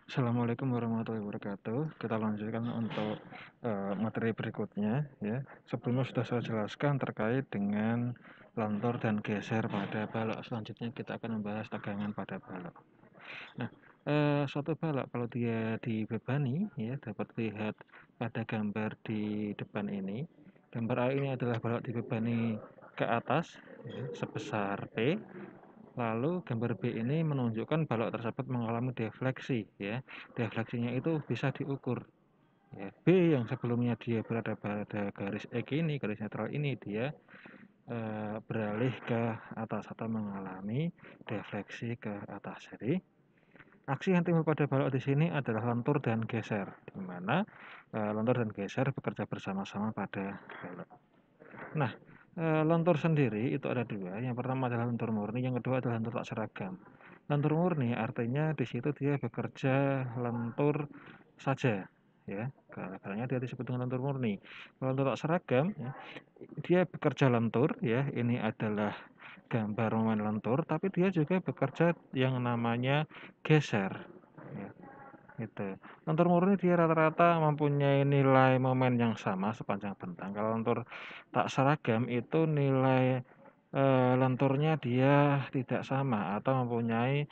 Assalamualaikum warahmatullahi wabarakatuh. Kita lanjutkan untuk materi berikutnya ya. Sebelumnya sudah saya jelaskan terkait dengan lentur dan geser pada balok. Selanjutnya kita akan membahas tegangan pada balok. Nah, suatu balok kalau dia dibebani ya dapat dilihat pada gambar di depan ini. Gambar A ini adalah balok dibebani ke atas ya, sebesar P. Lalu gambar B ini menunjukkan balok tersebut mengalami defleksi ya. Defleksinya itu bisa diukur ya. B yang sebelumnya dia berada pada garis X ini, garis netral ini dia beralih ke atas atau mengalami defleksi ke atas. Jadi aksi yang timbul pada balok di sini adalah lentur dan geser, di mana lentur dan geser bekerja bersama-sama pada balok. Nah, lentur sendiri itu ada dua. Yang pertama adalah lentur murni, yang kedua adalah lentur tak seragam. Lentur murni artinya di situ dia bekerja lentur saja, ya. Karena dia disebut dengan lentur murni. Kalau lentur tak seragam, ya, dia bekerja lentur, ya. Ini adalah gambar momen lentur, tapi dia juga bekerja yang namanya geser, ya. Gitu. Lentur murni dia rata-rata mempunyai nilai momen yang sama sepanjang bentang. Kalau lentur tak seragam itu nilai lenturnya dia tidak sama atau mempunyai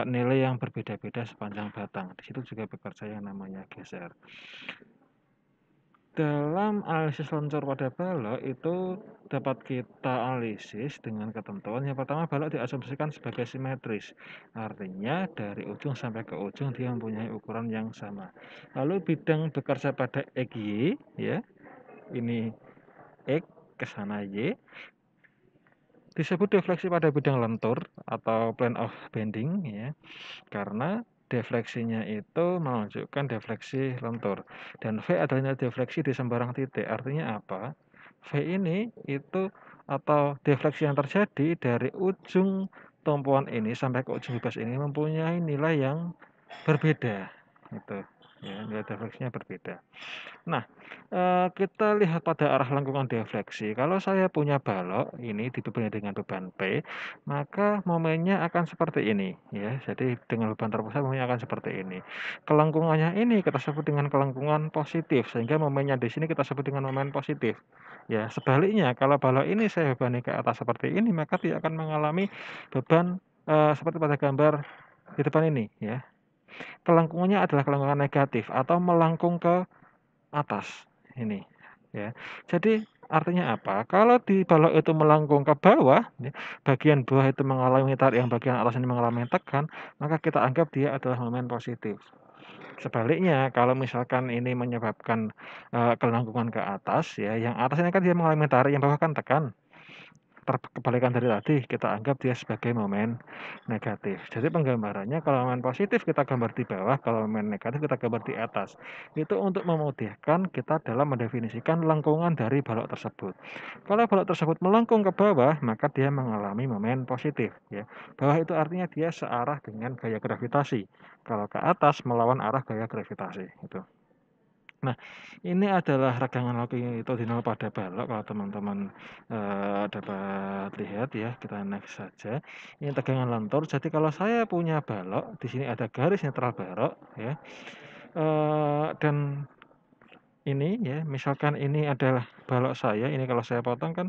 nilai yang berbeda-beda sepanjang batang. Di situ juga bekerja yang namanya geser. Dalam analisis lentur pada balok itu dapat kita analisis dengan ketentuan yang pertama balok diasumsikan sebagai simetris. Artinya dari ujung sampai ke ujung dia mempunyai ukuran yang sama. Lalu bidang bekerja pada XY ya. Ini X ke sana Y. Disebut defleksi pada bidang lentur atau plane of bending ya. Karena defleksinya itu menunjukkan defleksi lentur. Dan V adalah defleksi di sembarang titik. Artinya apa? V ini itu atau defleksi yang terjadi dari ujung tumpuan ini sampai ke ujung bebas ini mempunyai nilai yang berbeda. Itu ya, nilai defleksinya berbeda. Nah, kita lihat pada arah lengkungan defleksi. Kalau saya punya balok ini dibebani dengan beban P, maka momennya akan seperti ini ya. Jadi dengan beban terpusat momennya akan seperti ini. Kelengkungannya ini kita sebut dengan kelengkungan positif sehingga momennya di sini kita sebut dengan momen positif. Ya, sebaliknya kalau balok ini saya bebani ke atas seperti ini, maka dia akan mengalami beban seperti pada gambar di depan ini ya. Kelengkungannya adalah kelengkungan negatif atau melengkung ke atas ini ya. Jadi artinya apa? Kalau di balok itu melengkung ke bawah, ya, bagian bawah itu mengalami tarik, yang bagian atas ini mengalami tekan, maka kita anggap dia adalah momen positif. Sebaliknya, kalau misalkan ini menyebabkan kelengkungan ke atas, ya, yang atas ini kan dia mengalami tarik, yang bawah kan tekan. Kebalikan dari tadi, kita anggap dia sebagai momen negatif. Jadi penggambarannya kalau momen positif kita gambar di bawah, kalau momen negatif kita gambar di atas. Itu untuk memudahkan kita dalam mendefinisikan lengkungan dari balok tersebut. Kalau balok tersebut melengkung ke bawah, maka dia mengalami momen positif. Ya. Bawah itu artinya dia searah dengan gaya gravitasi. Kalau ke atas melawan arah gaya gravitasi. Itu. Nah, ini adalah regangan longitudinal pada balok kalau teman-teman dapat lihat ya, kita next saja. Ini tegangan lentur. Jadi kalau saya punya balok, di sini ada garis netral balok ya. Dan ini ya, misalkan ini adalah balok saya, ini kalau saya potong kan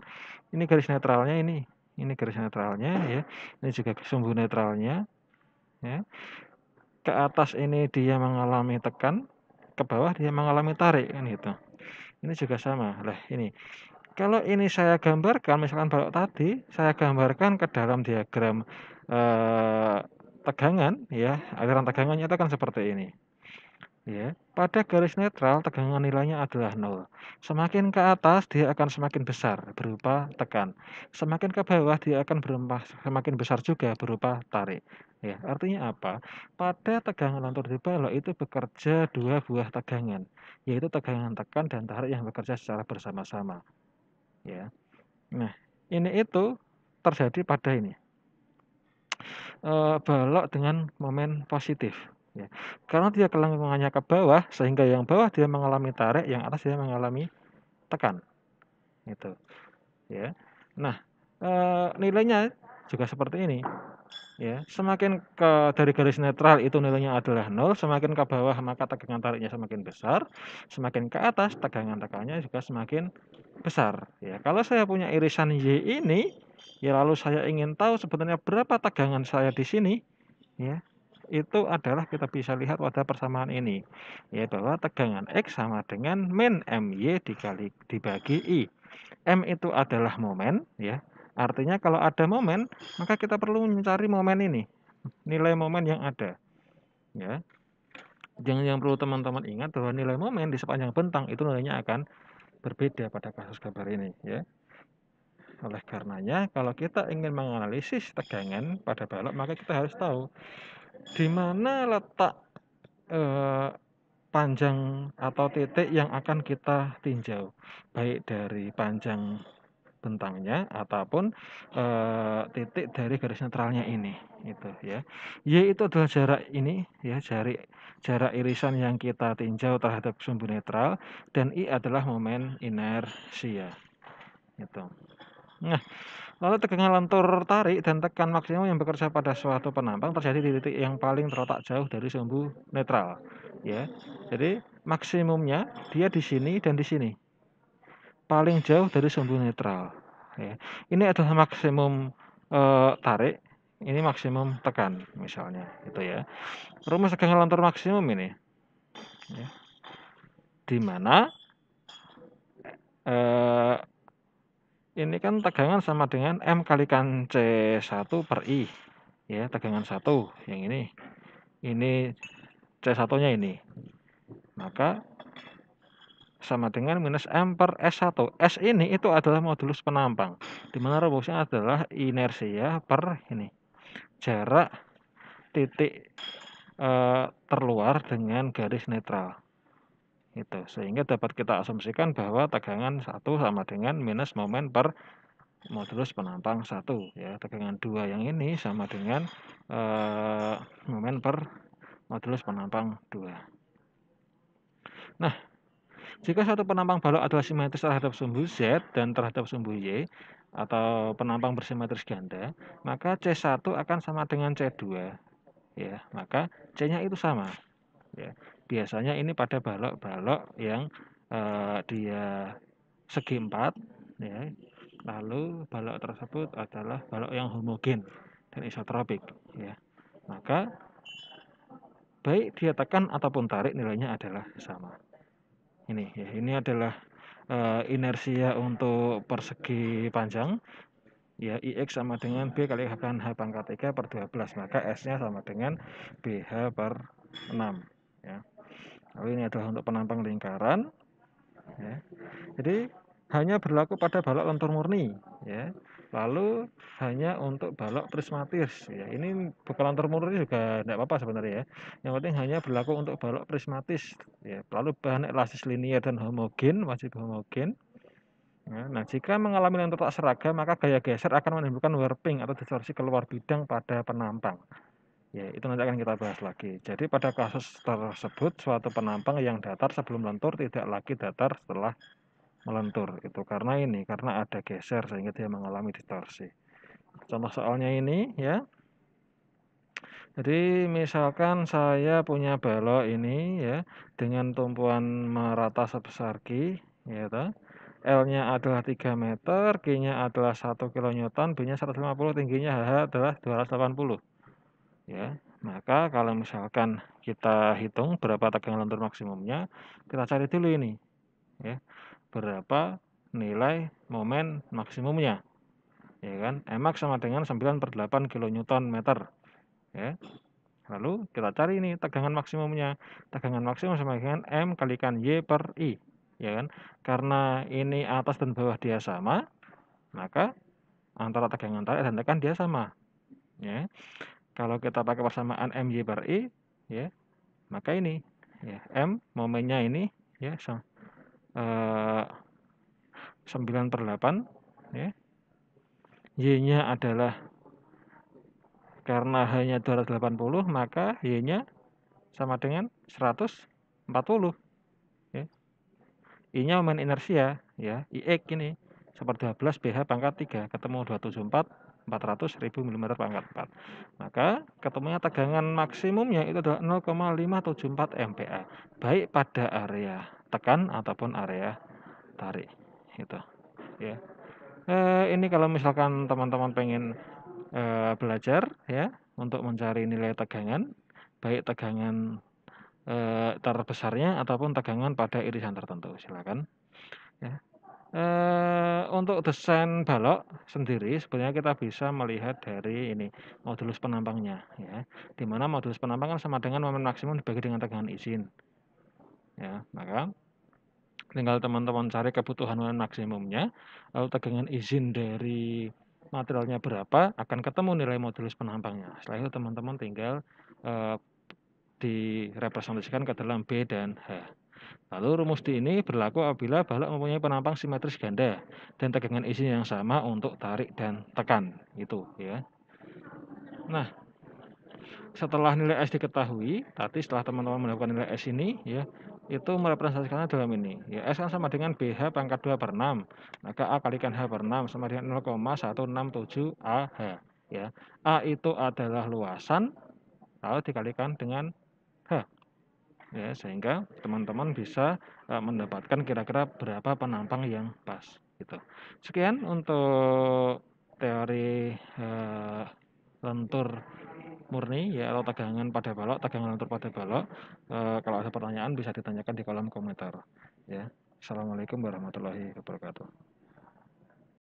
ini garis netralnya ini garis netralnya ya. Ini juga sumbu netralnya ya. Ke atas ini dia mengalami tekan, ke bawah dia mengalami tarik kan gitu. Ini juga sama. Lah ini, kalau ini saya gambarkan misalkan balok tadi, saya gambarkan ke dalam diagram, eee, tegangan ya, aliran tegangannya itu kan seperti ini, ya. Pada garis netral tegangan nilainya adalah 0. Semakin ke atas dia akan semakin besar berupa tekan, semakin ke bawah dia akan semakin besar juga berupa tarik, ya. Artinya apa? Pada tegangan lentur di balok itu bekerja 2 buah tegangan, yaitu tegangan tekan dan tarik yang bekerja secara bersama-sama, ya. Nah, ini itu terjadi pada ini, balok dengan momen positif, ya. Karena dia kelengkungannya ke bawah, sehingga yang bawah dia mengalami tarik, yang atas dia mengalami tekan, gitu, ya. Nah, nilainya juga seperti ini, ya. Semakin dari garis netral itu nilainya adalah 0, semakin ke bawah maka tegangan tariknya semakin besar, semakin ke atas tegangan tekannya juga semakin besar, ya. Kalau saya punya irisan Y ini, ya lalu saya ingin tahu sebenarnya berapa tegangan saya di sini, ya, itu adalah kita bisa lihat pada persamaan ini, ya, bahwa tegangan X sama dengan min MY dibagi I. M itu adalah momen, ya. Artinya kalau ada momen, maka kita perlu mencari momen ini, nilai momen yang ada, ya. Yang perlu teman-teman ingat bahwa nilai momen di sepanjang bentang itu nilainya akan berbeda pada kasus gambar ini, ya. Oleh karenanya, kalau kita ingin menganalisis tegangan pada balok, maka kita harus tahu di mana letak panjang atau titik yang akan kita tinjau, baik dari panjang bentangnya ataupun titik dari garis netralnya ini, itu ya. Y itu adalah jarak ini, ya, jarak irisan yang kita tinjau terhadap sumbu netral, dan I adalah momen inersia, itu. Nah, lalu tegangan lentur tarik dan tekan maksimum yang bekerja pada suatu penampang terjadi di titik yang paling terletak jauh dari sumbu netral, ya. Jadi maksimumnya dia di sini dan di sini, paling jauh dari sumbu netral, ya. Ini adalah maksimum tarik, ini maksimum tekan misalnya, gitu ya. Rumus tegangan lentur maksimum ini, ya, di mana ini kan tegangan sama dengan M kalikan C1 per I, ya, tegangan 1 yang ini C1-nya ini. Maka sama dengan minus M per S1. S ini itu adalah modulus penampang, di mana rumusnya adalah inersia per ini, jarak titik terluar dengan garis netral. Itu, sehingga dapat kita asumsikan bahwa tegangan 1 sama dengan minus momen per modulus penampang 1, ya. Tegangan 2 yang ini sama dengan momen per modulus penampang 2. Nah, jika satu penampang balok adalah simetris terhadap sumbu Z dan terhadap sumbu Y, atau penampang bersimetris ganda, maka C1 akan sama dengan C2, ya. Maka C-nya itu sama, ya. Biasanya ini pada balok-balok yang dia segi 4, ya. Lalu balok tersebut adalah balok yang homogen dan isotropik, ya. Maka baik dia tekan ataupun tarik nilainya adalah sama. Ini, ya, ini adalah inersia untuk persegi panjang, ya. IX sama dengan B kali akan H pangkat 3 per 12, maka S-nya sama dengan BH per 6, ya. Lalu ini adalah untuk penampang lingkaran, ya. Jadi hanya berlaku pada balok lentur murni, ya. Lalu hanya untuk balok prismatis, ya. Ini bukan lentur murni juga tidak apa-apa sebenarnya, ya. Yang penting hanya berlaku untuk balok prismatis, ya. Lalu bahan elastis linear dan homogen, wajib homogen. Nah, jika mengalami lentur tak seragam, maka gaya geser akan menimbulkan warping atau distorsi keluar bidang pada penampang. Ya, itu nanti akan kita bahas lagi. Jadi pada kasus tersebut, suatu penampang yang datar sebelum lentur tidak lagi datar setelah melentur, itu karena ada geser sehingga dia mengalami distorsi. Contoh soalnya ini, ya. Jadi misalkan saya punya balok ini, ya, dengan tumpuan merata sebesar Q, ya toh. L-nya adalah 3 meter, Q-nya adalah 1 kN, B-nya 150, tingginya HH adalah 280, ya. Maka kalau misalkan kita hitung berapa tegangan lentur maksimumnya, kita cari dulu ini, ya. Berapa nilai momen maksimumnya, ya kan. Mmax sama dengan 9/8 kN meter, ya. Lalu kita cari ini tegangan maksimumnya. Tegangan maksimum sama dengan M kalikan Y per I, ya kan. Karena ini atas dan bawah dia sama, maka antara tegangan tarik dan tekan dia sama, ya. Kalau kita pakai persamaan MY per I, ya, maka ini, ya, M momennya ini, ya, 9/8, ya. Y-nya adalah karena hanya 280, maka Y-nya sama dengan 140, ya. I-nya momen inersia, ya, IX ini 1/12 BH pangkat 3, ketemu 274 400.000 mm pangkat 4. Maka ketemunya tegangan maksimumnya itu adalah 0,574 MPa, baik pada area tekan ataupun area tarik. Itu ya. Ini kalau misalkan teman-teman pengen belajar ya untuk mencari nilai tegangan, baik tegangan terbesarnya ataupun tegangan pada irisan tertentu, silakan ya. Untuk desain balok sendiri sebenarnya kita bisa melihat dari ini modulus penampangnya ya, di mana modulus penampang kan sama dengan momen maksimum dibagi dengan tegangan izin ya. Maka tinggal teman-teman cari kebutuhan momen maksimumnya, lalu tegangan izin dari materialnya berapa, akan ketemu nilai modulus penampangnya. Setelah itu teman-teman tinggal direpresentasikan ke dalam B dan H. Lalu rumus D ini berlaku apabila balok mempunyai penampang simetris ganda dan tegangan izin yang sama untuk tarik dan tekan, gitu ya. Nah, setelah nilai S diketahui, tadi setelah teman-teman mendapatkan nilai S ini ya, itu merepresentasikannya dalam ini. Ya, S kan sama dengan BH pangkat 2/6. Maka A kalikan H per 6 sama dengan 0,167 AH ya. A itu adalah luasan lalu dikalikan dengan H. Ya, sehingga teman-teman bisa mendapatkan kira-kira berapa penampang yang pas gitu. Sekian untuk teori lentur murni ya, atau tegangan pada balok, tegangan lentur pada balok. Kalau ada pertanyaan bisa ditanyakan di kolom komentar ya. Assalamualaikum warahmatullahi wabarakatuh.